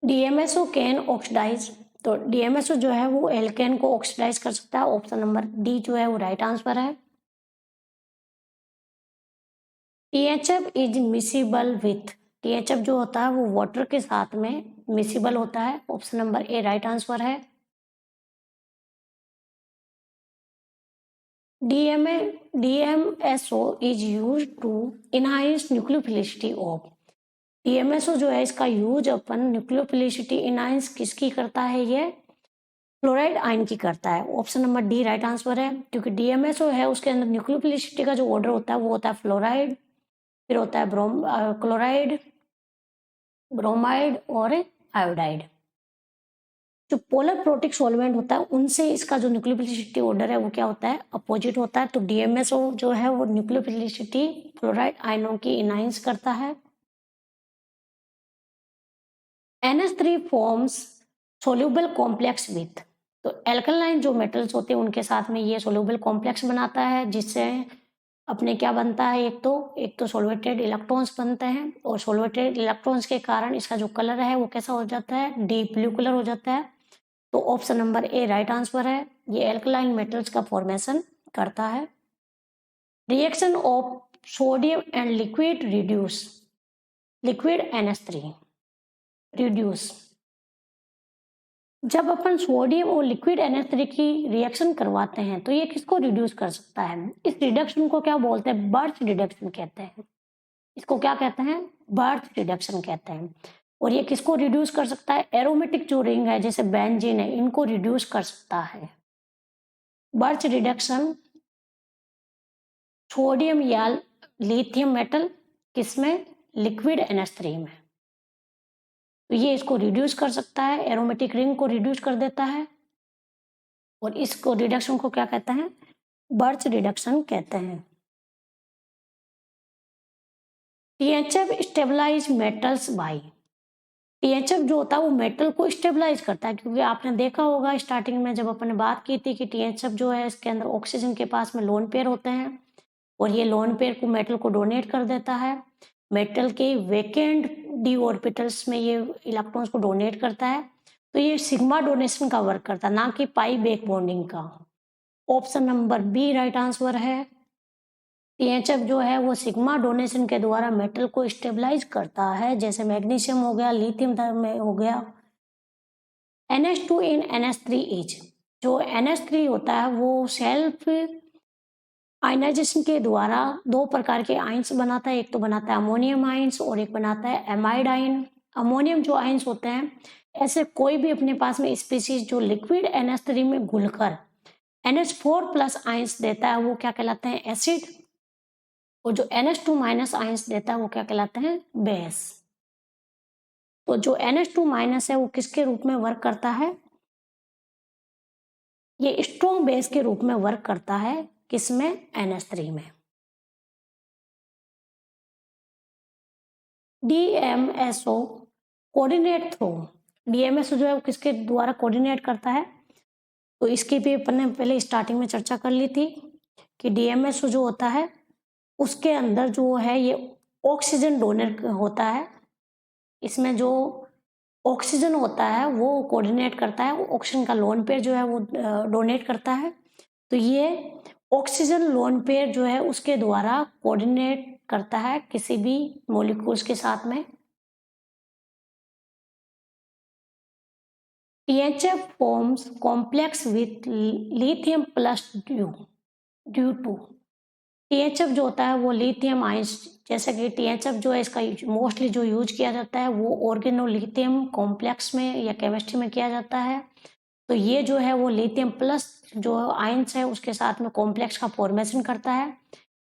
DMSO can oxidise, तो DMSO जो है वो एल्केन को ऑक्सीडाइज कर सकता है। ऑप्शन नंबर डी जो है वो राइट आंसर है। THF is miscible with, THF जो होता है वो वाटर के साथ में मिसिबल होता है। Option number A right answer है। DMSO is use to enhance nucleophilicity of, DMSO जो है इसका यूज अपन न्यूक्लियोफिलिसिटी इनहाइंस किसकी करता है, ये फ्लोराइड आयन की करता है। Option number D right answer है, क्योंकि डीएमएसओ है उसके अंदर न्यूक्लियोफिलिसिटी का जो ऑर्डर होता है वो होता है फ्लोराइड, फिर होता है क्लोराइड, ब्रोमाइड और आयोडाइड। जो पोलर प्रोटिक सॉल्वेंट होता है उनसे इसका जो न्यूक्लियोफिलिसिटी ऑर्डर है वो क्या होता है, अपोजिट होता है। तो डीएमएसओ जो है वो न्यूक्लियोफिलिसिटी फ्लोराइड आयनों की इनहाइंस करता है। NH3 forms soluble complex with, तो एल्कलाइन जो मेटल्स होते हैं उनके साथ में ये सोल्यूबल कॉम्प्लेक्स बनाता है, जिससे अपने क्या बनता है, एक तो सोल्वेटेड इलेक्ट्रॉन्स बनते हैं, और सोल्वेटेड इलेक्ट्रॉन्स के कारण इसका जो कलर है वो कैसा हो जाता है, डीप ब्लू कलर हो जाता है। तो option number A right answer है, ये एल्कलाइन मेटल्स का फॉर्मेशन करता है। Reaction of sodium and liquid reduce, liquid NH3 reduce, जब अपन सोडियम और लिक्विड NH3 की रिएक्शन करवाते हैं तो ये किसको रिड्यूस कर सकता है, इस रिडक्शन को क्या बोलते हैं, बर्च रिडक्शन कहते हैं। इसको क्या कहते हैं, बर्च रिडक्शन कहते हैं। और ये किसको रिड्यूस कर सकता है, एरोमेटिक जो रिंग है जैसे बेंजीन है इनको रिड्यूस कर सकता है। बर्च रिडक्शन सोडियम या लिथियम मेटल किसमें, लिक्विड NH3 में, तो ये इसको रिड्यूस कर सकता है, एरोमेटिक रिंग को रिड्यूस कर देता है, और इसको रिडक्शन को क्या कहते हैं, बर्च रिडक्शन कहते हैं। THF stabilise metals by, THF जो होता है वो मेटल को स्टेबलाइज करता है, क्योंकि आपने देखा होगा स्टार्टिंग में जब अपन ने बात की थी कि टीएचएफ जो है इसके अंदर ऑक्सीजन के पास में लोन पेयर होते हैं, और ये लोन पेयर को मेटल को डोनेट कर देता है। मेटल के वेकेंट डी ऑर्बिटल्स में ये इलेक्ट्रॉन्स को डोनेट करता है, तो ये सिग्मा डोनेशन का वर्क करता है, ना कि पाई बैक बॉन्डिंग का। Option number B right answer है। टीएचएफ जो है वो सिग्मा डोनेशन के द्वारा मेटल को स्टेबलाइज करता है, जैसे मैग्नीशियम हो गया, लिथियम में हो गया। NH2 इन NH3 इज, जो NH3 होता है वो सेल्फ आयनाइजेशन के द्वारा दो प्रकार के आयंस बनाता है, एक तो बनाता है अमोनियम आयंस और एक बनाता है एमाइड आयन। अमोनियम जो आयंस होते हैं, ऐसे कोई भी अपने पास में स्पीसीज जो लिक्विड NH3 में घुलकर NH4 प्लस आयंस देता है वो क्या कहलाते हैं, एसिड, और जो NH2 माइनस आयंस देता है वो क्या कहलाते हैं, बेस। तो जो NH2 माइनस है वो किसके रूप में वर्क करता है, ये स्ट्रॉन्ग बेस के रूप में वर्क करता है, किसमें, NH3 में। DMSO कोऑर्डिनेट थ्रू, DMSO जो है वो किसके द्वारा कोऑर्डिनेट करता है, तो इसकी भी अपन ने पहले स्टार्टिंग में चर्चा कर ली थी कि DMSO जो होता है उसके अंदर जो है ये ऑक्सीजन डोनर होता है, इसमें जो ऑक्सीजन होता है वो कोऑर्डिनेट करता है, ऑक्सीजन का लोन पेयर जो है वो डोनेट करता है। तो ये ऑक्सीजन लोन पेयर जो है उसके द्वारा कोऑर्डिनेट करता है किसी भी मॉलिक्यूल्स के साथ में। THF forms complex with lithium plus due to, THF जो होता है वो लिथियम आयंस, जैसे कि THF जो है इसका मोस्टली जो यूज किया जाता है वो ऑर्गेनोलिथियम कॉम्प्लेक्स में या केमिस्ट्री में किया जाता है। तो ये जो है वो लिथियम प्लस जो आयंस है उसके साथ में कॉम्प्लेक्स का फॉर्मेशन करता है।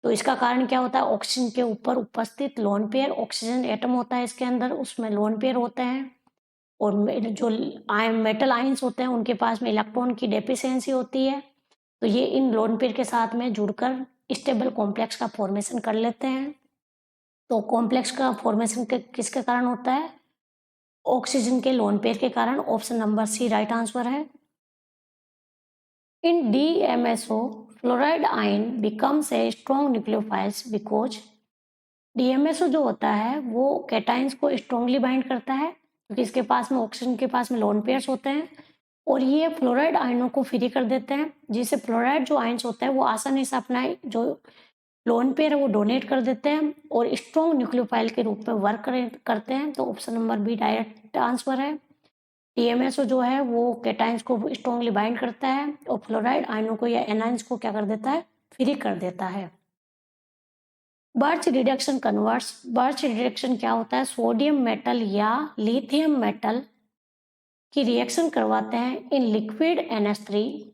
तो इसका कारण क्या होता है, ऑक्सीजन के ऊपर उपस्थित लोन पेयर, ऑक्सीजन एटम होता है इसके अंदर, उसमें लोन पेयर होते हैं, और जो मेटल आयंस होते हैं उनके पास में इलेक्ट्रॉन की डेफिशिएंसी होती है। तो ये इन लोन पेयर के साथ में जुड़कर स्टेबल कॉम्प्लेक्स का फॉर्मेशन कर लेते हैं। तो कॉम्प्लेक्स का फॉर्मेशन किसके कारण होता है, ऑक्सीजन के लोन पेयर के कारण। Option number C right answer है। In DMSO fluoride ion becomes a strong nucleophiles because, DMSO जो होता है वो कैटाइंस को स्ट्रॉन्गली बाइंड करता है, क्योंकि इसके पास में ऑक्सीजन के पास में लोन पेयर्स होते हैं और ये फ्लोराइड आयनों को फ्री कर देते हैं, जिससे फ्लोराइड जो आयंस होता है वो आसानी से अपना जो लोन पेयर है वो डोनेट कर देते हैं और स्ट्रॉन्ग न्यूक्लियोफाइल के रूप में वर्क करते हैं। तो option number B direct answer है। टीएमएसओ जो है वो कैटायंस को स्ट्रॉन्गली बाइंड करता है और फ्लोराइड आयनों को या एनायंस को क्या कर देता है, फ्री कर देता है। Birch reduction converts, birch reduction क्या होता है, सोडियम मेटल या लिथियम मेटल की रिएक्शन करवाते हैं इन लिक्विड NH3।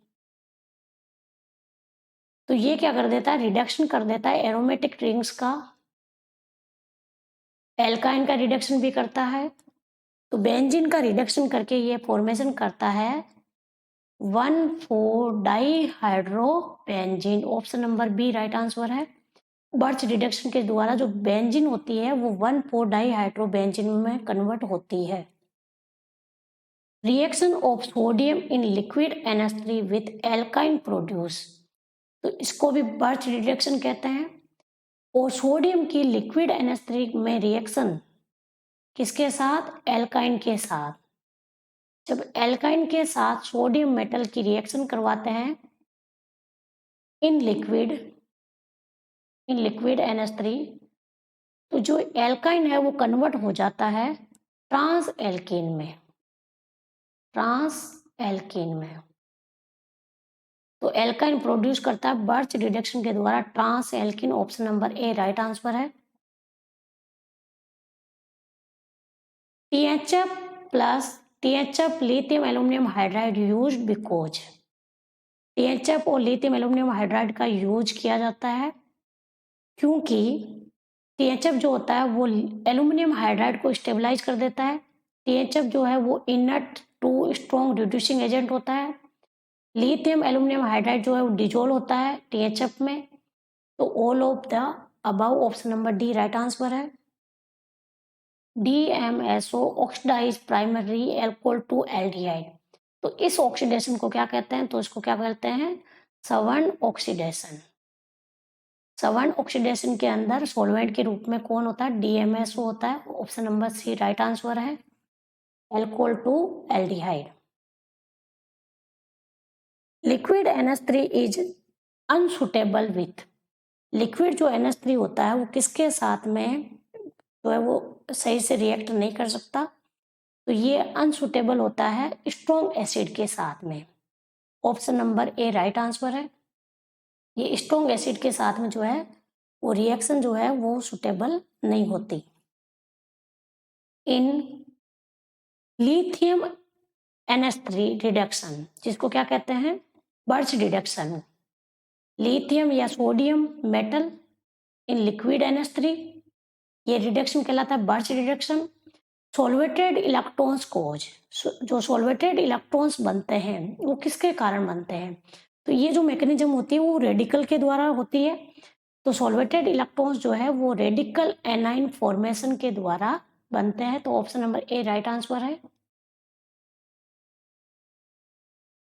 तो ये क्या कर देता है, रिडक्शन कर देता है एरोमेटिक रिंग्स का, एल्काइन का रिडक्शन भी करता है। तो बेंजीन का रिडक्शन करके ये फॉर्मेशन करता है 1,4-डाईहाइड्रोबेंजीन। Option number B right answer है। बर्च रिडक्शन के द्वारा जो बेंजीन होती है वो 1,4-डाईहाइड्रोबेंजीन में कन्वर्ट होती है। Reaction of sodium in liquid NH3 with alkyne produce, तो इसको भी बर्च रिडक्शन कहते हैं। और सोडियम की लिक्विड NH3 में रिएक्शन किसके साथ, एल्काइन के साथ। जब एल्काइन के साथ सोडियम मेटल की रिएक्शन करवाते हैं इन लिक्विड NH3, तो जो एल्काइन है वो कन्वर्ट हो जाता है ट्रांस एल्कीन में। तो एल्काइन प्रोड्यूस करता है बर्च रिडक्शन के द्वारा trans alkene. Option number A right answer है। THF lithium aluminium hydride use because, THF और लिथियम एल्यूमिनियम हाइड्राइड का यूज किया जाता है क्योंकि THF जो होता है वो एल्यूमिनियम हाइड्राइड को स्टेबलाइज कर देता है। THF जो है वो inert to strong reducing agent होता है। लिथियम एल्यूमिनियम हाइड्राइड जो है वो डिजोल्व होता है THF में। तो all of the above, option number D right answer है। DMSO oxidise primary alcohol to aldehyde, तो इस ऑक्सीडेशन को क्या कहते हैं, तो इसको क्या कहते हैं, सवर्ण ऑक्सीडेशन। सवर्ण ऑक्सीडेशन के अंदर सॉल्वेंट के रूप में कौन होता है, DMSO होता है। Option number C right answer है, alcohol to aldehyde. Liquid NH3 is unsuitable with, liquid जो NH3 होता है वो किसके साथ में जो है वो सही से रिएक्ट नहीं कर सकता, तो ये अनसुटेबल होता है स्ट्रॉन्ग एसिड के साथ में। Option number A right answer है। ये स्ट्रॉन्ग एसिड के साथ में जो है वो रिएक्शन जो है वो सुटेबल नहीं होती। इन लिथियम NH3 रिडक्शन, जिसको क्या कहते हैं, बर्च रिडक्शन, लिथियम या sodium metal in liquid NH3, ये रिडक्शन कहलाता है बर्च रिडक्शन। सॉल्वेटेड इलेक्ट्रॉन्स कोज, जो सॉल्वेटेड इलेक्ट्रॉन्स बनते हैं वो किसके कारण बनते हैं, तो ये जो मैकेनिज्म होती है वो रेडिकल के द्वारा होती है। तो सॉल्वेटेड इलेक्ट्रॉन्स जो है वो रेडिकल एनाइन फॉर्मेशन के द्वारा बनते हैं। तो option number A right answer है।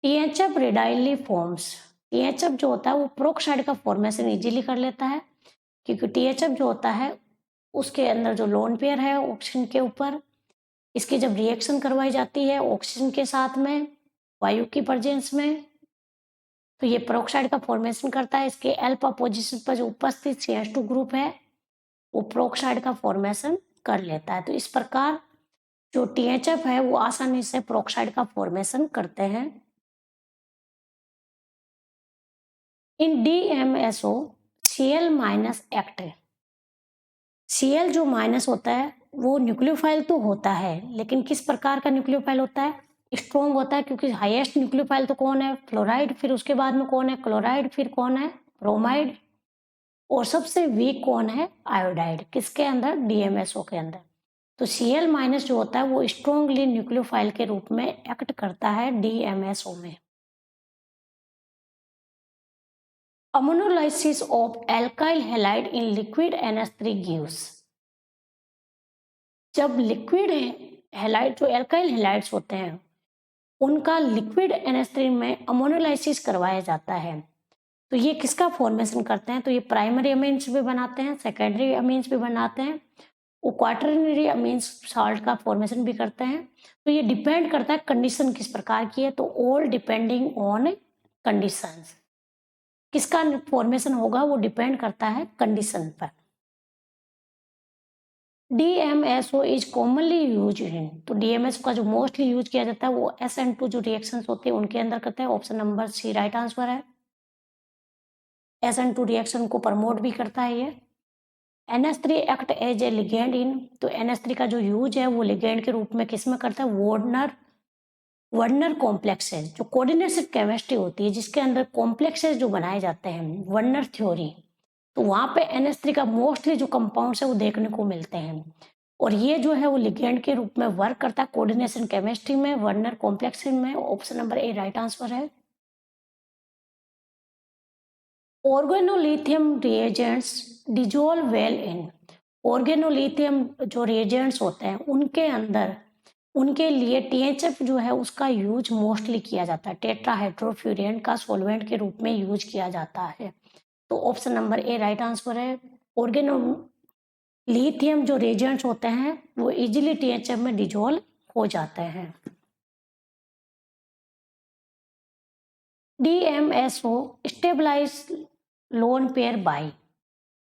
THF रेडाइली फॉर्म्स, THF जो होता है वो प्रोक्साइड का फॉर्मेशन इजीली कर लेता है क्योंकि THF जो होता है उसके अंदर जो लोन पेयर है ऑक्सीजन के ऊपर, इसकी जब रिएक्शन करवाई जाती है ऑक्सीजन के साथ में वायु की प्रेजेंस में, तो ये पेरोक्साइड का फॉर्मेशन करता है। इसके अल्फा पोजीशन पर जो उपस्थित CH2 ग्रुप है वो पेरोक्साइड का फॉर्मेशन कर लेता है। तो इस प्रकार जो THF है वो आसानी से पेरोक्साइड का फॉर्मेशन करते हैं। इन DMSO Cl- एक्ट, Cl जो माइनस होता है वो न्यूक्लियोफाइल तो होता है, लेकिन किस प्रकार का न्यूक्लियोफाइल होता है, स्ट्रॉन्ग होता है, क्योंकि हाईएस्ट न्यूक्लियोफाइल तो कौन है, फ्लोराइड, फिर उसके बाद में कौन है, क्लोराइड, फिर कौन है, ब्रोमाइड, और सबसे वीक कौन है, आयोडाइड। किसके अंदर, DMSO के अंदर। तो Cl- जो होता है वो स्ट्रॉन्गली न्यूक्लियोफाइल के रूप में एक्ट करता है DMSO में। Ammonolysis of alkyl halide in liquid NH3 gives, जब लिक्विड हैलाइड जो एल्काइल हैलाइड्स होते हैं उनका लिक्विड NH3 में अमोनोलाइसिस करवाया जाता है, तो ये किसका फॉर्मेशन करते हैं, तो ये प्राइमरी अमीन्स भी बनाते हैं, सेकेंडरी अमीन्स भी बनाते हैं, वो क्वाटरनरी मीन्स साल्ट का फॉर्मेशन भी करते हैं। तो ये डिपेंड करता है कंडीशन किस प्रकार की है, तो ऑल डिपेंडिंग ऑन कंडीशंस, किसका फॉर्मेशन होगा वो डिपेंड करता है कंडीशन पर। DMSO is commonly use in, तो DMSO का जो मोस्टली यूज किया जाता है वो SN2 जो रिएक्शंस होते हैं उनके अंदर करते हैं। Option number C right answer है। SN2 रिएक्शन को प्रमोट भी करता है ये। NH3 act as a ligand in, तो NH3 का जो यूज है वो लिगेंड के रूप में किस में करता है, वर्नर कॉम्प्लेक्सेस, जो कोऑर्डिनेटेड केमिस्ट्री होती है जिसके अंदर कॉम्प्लेक्सेस जो बनाए जाते हैं, वर्नर थ्योरी, तो वहां पे NH3 का मोस्टली जो कंपाउंड्स है वो देखने को मिलते हैं और ये जो है वो लिगेंड के रूप में वर्क करता है कोऑर्डिनेशन केमिस्ट्री में, वर्नर कॉम्प्लेक्स में। Option number A right answer है। Organolithium reagents dissolve well in, organolithium जो रिएजेंट्स होते हैं उनके अंदर उनके लिए THF जो है उसका यूज मोस्टली किया जाता है, टेट्राहाइड्रोफ्यूरियन का सॉल्वेंट के रूप में यूज किया जाता है। तो option number A right answer है। ऑर्गेनो लिथियम जो रिएजेंट्स होते हैं वो इजीली THF में डिजोल्व हो जाते हैं। DMSO stabilise lone pair by,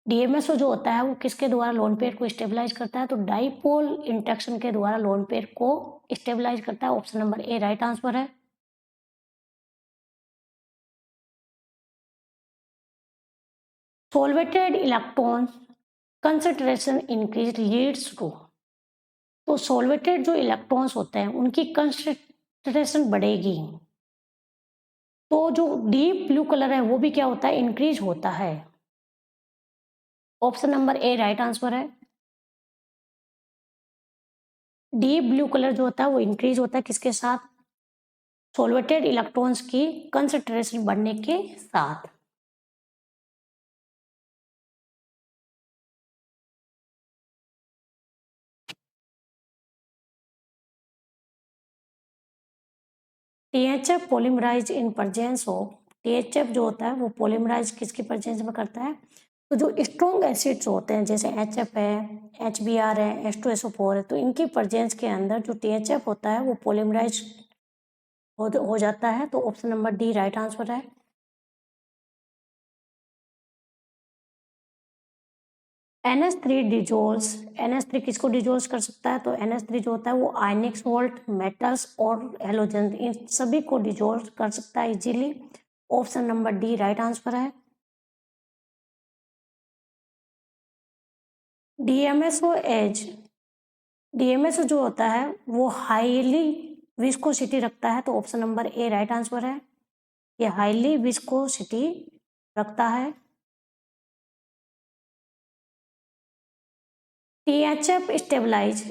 DMSO जो होता है वो किसके द्वारा लोन पेयर को स्टेबलाइज करता है, तो डाइपोल इंटरेक्शन के द्वारा लोन पेयर को स्टेबलाइज करता है। Option number A right answer है। Solvated electrons concentration increase leads to, तो सोलवेटेड जो इलेक्ट्रॉन्स होते हैं उनकी कंसंट्रेशन बढ़ेगी तो जो डीप ब्लू कलर है वो भी क्या होता है, इंक्रीज होता है। Option number A right answer है। डीप ब्लू कलर जो होता है वो इंक्रीज होता है किसके साथ, सोलवेटेड इलेक्ट्रॉन्स की कंसंट्रेशन बढ़ने के साथ। THF polymerise in presence of, THF जो होता है वो पॉलीमराइज किसकी प्रेजेंस में करता है, तो जो स्ट्रॉन्ग एसिड्स होते हैं जैसे HF है, HBr है, H2SO4 है, तो इनकी प्रेजेंस के अंदर जो THF होता है वो पॉलीमराइज हो जाता है। तो option number D right answer है। NH3 डिजोल्व्स, NH3 किसको डिजोल्व कर सकता है, तो NH3 जो होता है वो आयनिक सॉल्ट, मेटल्स और हेलोजन इन सभी को डिजोल्व कर सकता है easily. Option number D right answer है। DMSO एज, DMSO जो होता है वो हाईली विस्कोसिटी रखता है, तो option number A right answer है। ये हाईली विस्कोसिटी रखता है। THF स्टेबलाइज,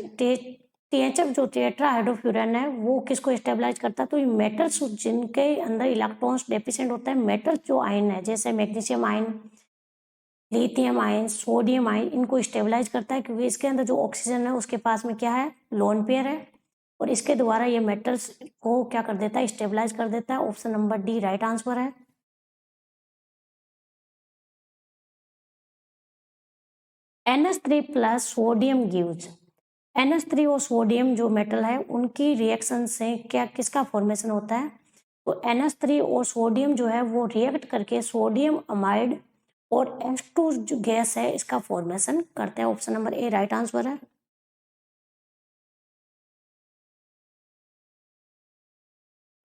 THF जो टेट्राहाइड्रोफ्यूरन है वो किसको स्टेबलाइज करता है, तो ये मेटल्स जिनके अंदर इलेक्ट्रॉन्स डेफिशिएंट होता है, मेटल्स जो आयन है जैसे magnesium ion, lithium ion, sodium ion, इनको स्टेबलाइज करता है क्योंकि इसके अंदर जो ऑक्सीजन है उसके पास में क्या है, लोन पेयर है और इसके द्वारा ये मेटल्स को क्या कर देता है, स्टेबलाइज कर देता है। Option number D right answer है। NH3 plus sodium gives, NH3 और सोडियम जो मेटल है उनकी रिएक्शन से क्या किसका फॉर्मेशन होता है, तो NH3 और सोडियम जो है वो रिएक्ट करके सोडियम अमाइड और H2 जो गैस है इसका फॉर्मेशन करते हैं। Option number A right answer है।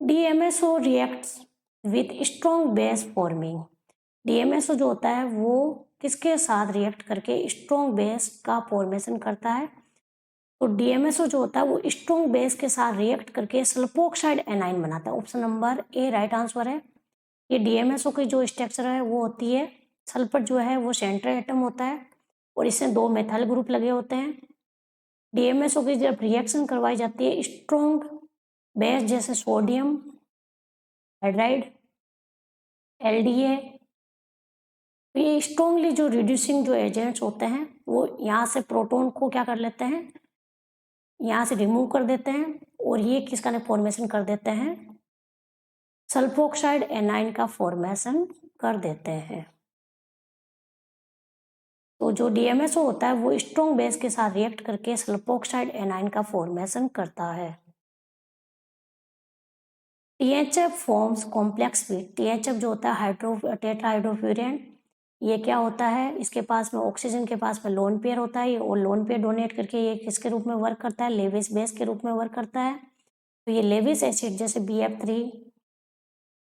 DMSO reacts with strong base forming, DMSO जो होता है वो किसके साथ रिएक्ट करके स्ट्रॉन्ग बेस का फॉर्मेशन करता है, तो DMSO जो होता है वो स्ट्रॉन्ग बेस के साथ रिएक्ट करके सल्फोक्साइड एनाइन बनाता है। Option number A right answer है। ये DMSO की जो स्ट्रक्चर है वो होती है, सल्फर जो है वो सेंट्रल एटम होता है और इसमें 2 मेथाइल ग्रुप लगे होते हैं। DMSO की जब रिएक्शन करवाई जाती है स्ट्रॉन्ग बेस जैसे सोडियम हाइड्राइड, LDA, तो ये स्ट्रॉन्गली जो रिड्यूसिंग जो एजेंट्स होते हैं वो यहाँ से प्रोटॉन को क्या कर लेते हैं, यहाँ से रिमूव कर देते हैं और ये किसका फॉर्मेशन कर देते हैं, सल्फोक्साइड एनाइन का फॉर्मेशन कर देते हैं। तो जो डीएमएसओ होता है वो स्ट्रॉन्ग बेस के साथ रिएक्ट करके सल्फोक्साइड एनाइन का फॉर्मेशन करता है। THF forms complex with THF जो होता है हाइड्रो टेट्राहाइड्रोफ्यूरिन, ये क्या होता है, इसके पास में ऑक्सीजन के पास में लोन पेयर होता है और लोन पेयर डोनेट करके ये किसके रूप में वर्क करता है, लेविस बेस के रूप में वर्क करता है। तो ये लेविस एसिड जैसे BF3,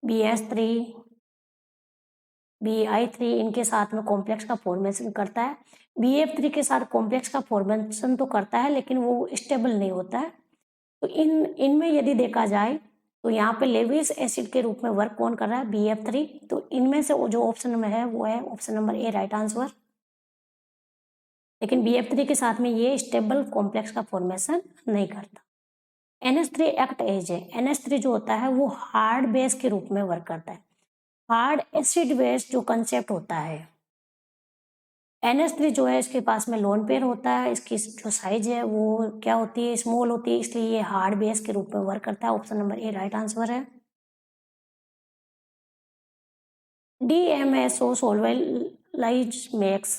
BS3, BI3 इनके साथ में कॉम्प्लेक्स का फॉर्मेशन करता है। BF3 के साथ कॉम्प्लेक्स का फॉर्मेशन तो करता है लेकिन वो स्टेबल नहीं होता है। तो इनमें यदि देखा जाए तो यहाँ पे लेविस एसिड के रूप में वर्क कौन कर रहा है, BF3। तो इनमें से जो ऑप्शन में है वो है option number A right answer. लेकिन BF3 के साथ में ये स्टेबल कॉम्प्लेक्स का फॉर्मेशन नहीं करता। NH3 एक्ट एज है, NH3 जो होता है वो हार्ड बेस के रूप में वर्क करता है। हार्ड एसिड बेस जो कंसेप्ट होता है, NH3 जो है इसके पास में लोन पेयर होता है, इसकी जो साइज है वो क्या होती है, स्मॉल होती है, इसलिए ये हार्ड बेस के रूप में वर्क करता है। Option number A right answer है। DMSO सोल्वेलाइज मेक्स,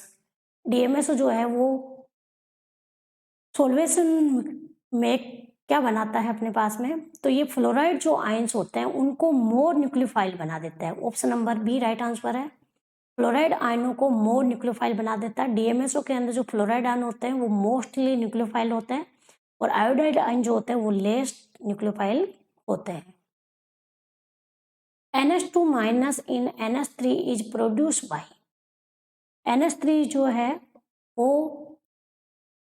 DMSO जो है वो सोल्वेशन में क्या बनाता है अपने पास में, तो ये फ्लोराइड जो आयंस होते हैं उनको मोर न्यूक्लियोफाइल बना देता है। Option number B right answer है। फ्लोराइड आयनों को मोर न्यूक्लियोफाइल बना देता है। डीएमएसओ के अंदर जो फ्लोराइड आयन होते हैं वो मोस्टली न्यूक्लियोफाइल होते हैं और आयोडाइड आयन जो होते हैं वो लेस न्यूक्लियोफाइल होते हैं। NH2 minus in NH3 is produce by, NH3 जो है वो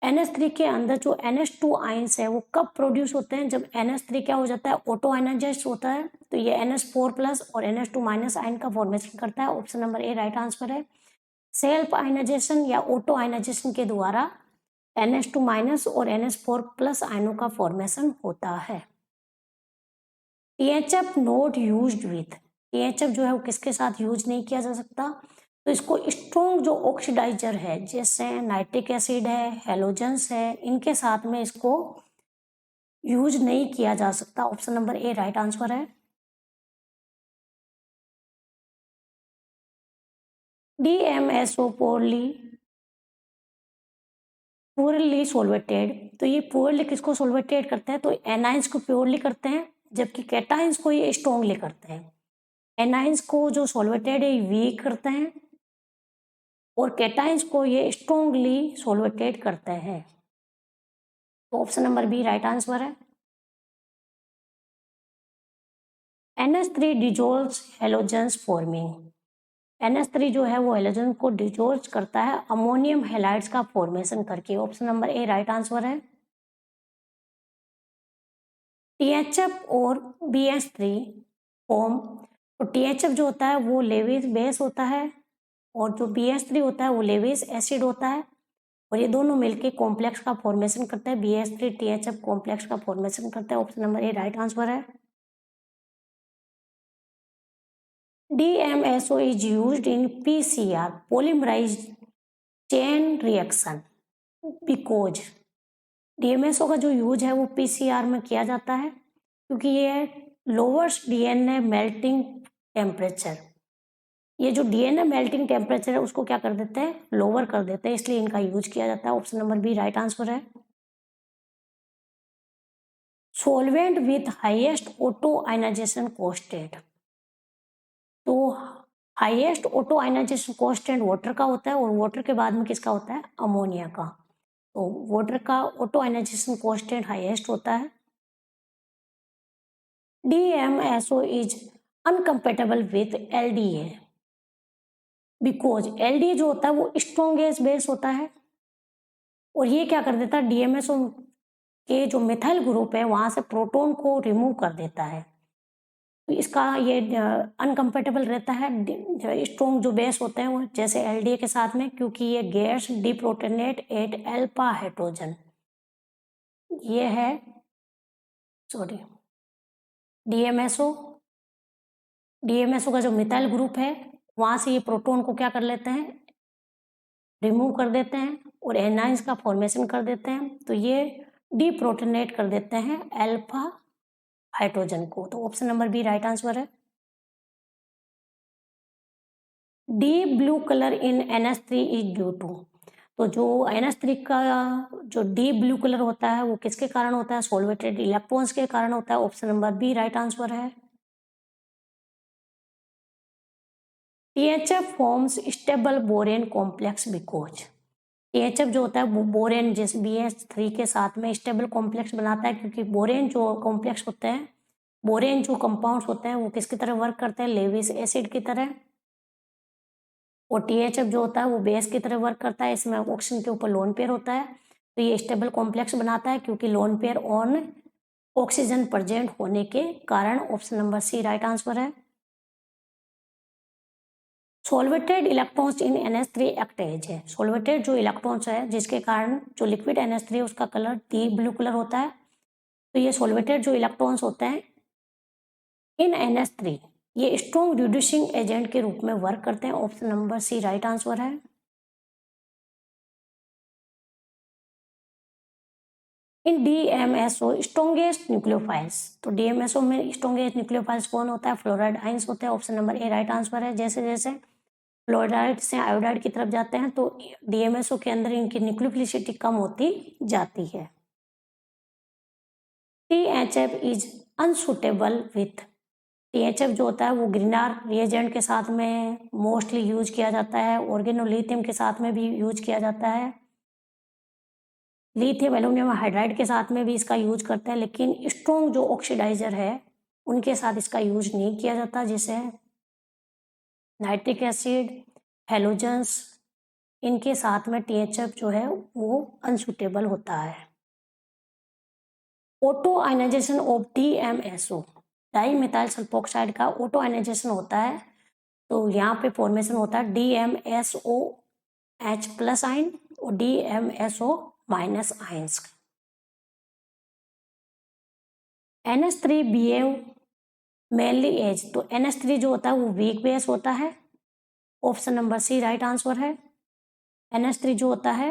NH3 के अंदर जो NH2 आयंस है वो कब प्रोड्यूस होते हैं, जब NH3 क्या हो जाता है, ऑटो आयनाइज्ड होता है। तो ये NH4 प्लस और NH2 माइनस आयन का फॉर्मेशन करता है। Option number A right answer है। सेल्फ आयनाइजेशन या ऑटो आयनाइजेशन के द्वारा NH2 माइनस और NH4 प्लस आयनों का फॉर्मेशन होता है। THF not used with, THF जो है वो किसके साथ यूज नहीं किया जा सकता, तो इसको स्ट्रॉन्ग जो ऑक्सीडाइजर है जैसे नाइट्रिक एसिड है, हेलोजेंस है, इनके साथ में इसको यूज नहीं किया जा सकता। Option number A right answer है। DMSO प्योरली सोलवेटेड, तो ये प्योरली किसको सोलवेटेड करते हैं, तो एनाइंस को प्योरली करते हैं, जबकि कैटाइंस को ये स्ट्रॉन्गली करते हैं। एनाइंस को जो सोलवेटेड है वीक करते हैं और कैटाइंस को ये स्ट्रॉन्गली सोलवेटेड करते हैं। तो option number B right answer है। NH3 dissolves halogens forming, NH3 जो है वो हेलोजन को डिजोल्व करता है अमोनियम हेलाइड्स का फॉर्मेशन करके। Option number A right answer है। THF और BH3 फॉर्म, तो THF जो होता है वो लेविस बेस होता है और जो BH3 होता है वो लेविस एसिड होता है और ये दोनों मिलके कॉम्प्लेक्स का फॉर्मेशन करता है। BH3 THF कॉम्प्लेक्स का फॉर्मेशन करता है। Option number A right answer है। DMSO is used in PCR polymerase chain reaction because DMSO का जो यूज है वो PCR में किया जाता है क्योंकि ये लोअर्स DNA मेल्टिंग टेम्परेचर, ये जो DNA मेल्टिंग टेम्परेचर है उसको क्या कर देते हैं, लोअर कर देते हैं, इसलिए इनका यूज किया जाता है। Option number B right answer है। Solvent with highest auto ionisation constant, तो highest auto ionisation constant water का होता है और वाटर के बाद में किसका होता है, अमोनिया का। तो वाटर का ऑटो आयनाइजेशन कांस्टेंट हाईएस्ट होता है। DMSO is incompatible with LDA because LDA जो होता है वो स्ट्रॉन्गेस्ट बेस होता है और ये क्या कर देता है, DMSO के जो मिथाइल ग्रुप है वहां से प्रोटॉन को रिमूव कर देता है। तो इसका ये अनकम्पेटेबल रहता है स्ट्रॉन्ग जो बेस होते हैं वो, जैसे LDA के साथ में, क्योंकि ये गैस डिप्रोटोनेट एट अल्फा हाइड्रोजन, ये है सॉरी DMSO का जो मिथाइल ग्रुप है वहां से ये प्रोटॉन को क्या कर लेते हैं, रिमूव कर देते हैं और एनाइंस का फॉर्मेशन कर देते हैं। तो ये डिप्रोटोनेट कर देते हैं अल्फा हाइड्रोजन को। तो option number B right answer है। Deep blue colour in NH3 is due to, तो जो NH3 का जो डीप ब्लू कलर होता है वो किसके कारण होता है? सॉल्वेटेड इलेक्ट्रॉन्स के कारण होता है। Option number B right answer है। THF forms stable borane complex because, THF जो होता है वो बोरेन जैसे BH3 के साथ में स्टेबल कॉम्प्लेक्स बनाता है, क्योंकि बोरेन जो कॉम्प्लेक्स होते हैं, बोरेन जो कंपाउंड्स होते हैं वो किसकी तरह वर्क करते हैं? लेविस एसिड की तरह। और THF जो होता है वो बेस की तरह वर्क करता है, इसमें ऑक्सीजन के ऊपर लोन पेयर होता है, तो ये स्टेबल कॉम्प्लेक्स बनाता है क्योंकि lone pair on oxygen present होने के कारण। Option number C right answer है। Solvated electrons in NH3 act as है, सॉल्वेटेड जो इलेक्ट्रॉन्स है जिसके कारण जो लिक्विड NH3 है उसका कलर डीप ब्लू कलर होता है, तो ये सॉल्वेटेड जो इलेक्ट्रॉन्स होते हैं इन NH3 ये स्ट्रॉन्ग रिड्यूसिंग एजेंट के रूप में वर्क करते हैं। Option number C right answer है। इन DMSO स्ट्रॉन्गेस्ट न्यूक्लियोफाइल्स, तो DMSO में स्ट्रॉन्गेस्ट न्यूक्लियोफाइल्स कौन होता है? फ्लोराइड आइंस होते हैं। Option number A right answer है। जैसे जैसे फ्लोराइड से आयोडाइड की तरफ जाते हैं तो DMSO के अंदर इनकी न्यूक्लियोफिलिसिटी कम होती जाती है। THF is unsuitable with, THF जो होता है वो ग्रिनार रिएजेंट के साथ में मोस्टली यूज किया जाता है, ऑर्गेनोलिथियम के साथ में भी यूज किया जाता है, लिथियम एल्यूमिनियम हाइड्राइड के साथ में भी इसका यूज करते हैं, लेकिन स्ट्रॉन्ग जो ऑक्सीडाइजर है उनके साथ इसका यूज नहीं किया जाता, जैसे नाइट्रिक एसिड, हेलोजेंस, इनके साथ में THF जो है वो अनसुटेबल होता है। Auto ionisation of DMSO, dimethyl sulfoxide का ऑटो आयनाइजेशन होता है, तो यहाँ पे फॉर्मेशन होता है DMSOH प्लस आइन और DMSO माइनस आइंस का। NH3 बिहेव मेनली एज, तो NH3 जो होता है वो वीक बेस होता है। Option number C right answer है। NH3 जो होता है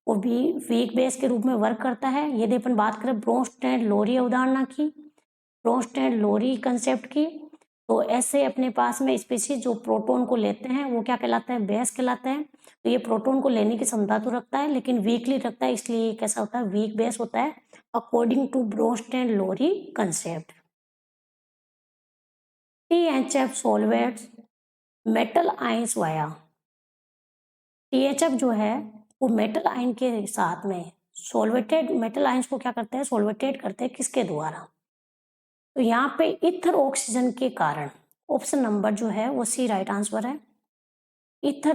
वो भी वीक बेस के रूप में वर्क करता है। यदि अपन बात करें ब्रोंस्टेड लोरी अवधारणा की, ब्रोंस्टेड लोरी कंसेप्ट की, तो ऐसे अपने पास में स्पीशीज जो प्रोटॉन को लेते हैं वो क्या कहलाते हैं? बेस कहलाते हैं। तो ये प्रोटॉन को लेने की क्षमता तो रखता है लेकिन वीकली रखता है, इसलिए ये कैसा होता है? वीक बेस होता है according to Bronsted Lowry concept. THF solvates metal ions via, THF जो है वो मेटल आयन के साथ में सॉल्वेटेड मेटल आयंस को क्या करते हैं? सॉल्वेटेड करते हैं किसके द्वारा? तो यहाँ पे इथर ऑक्सीजन के कारण। ऑप्शन नंबर जो है वो सी राइट आंसर है। इथर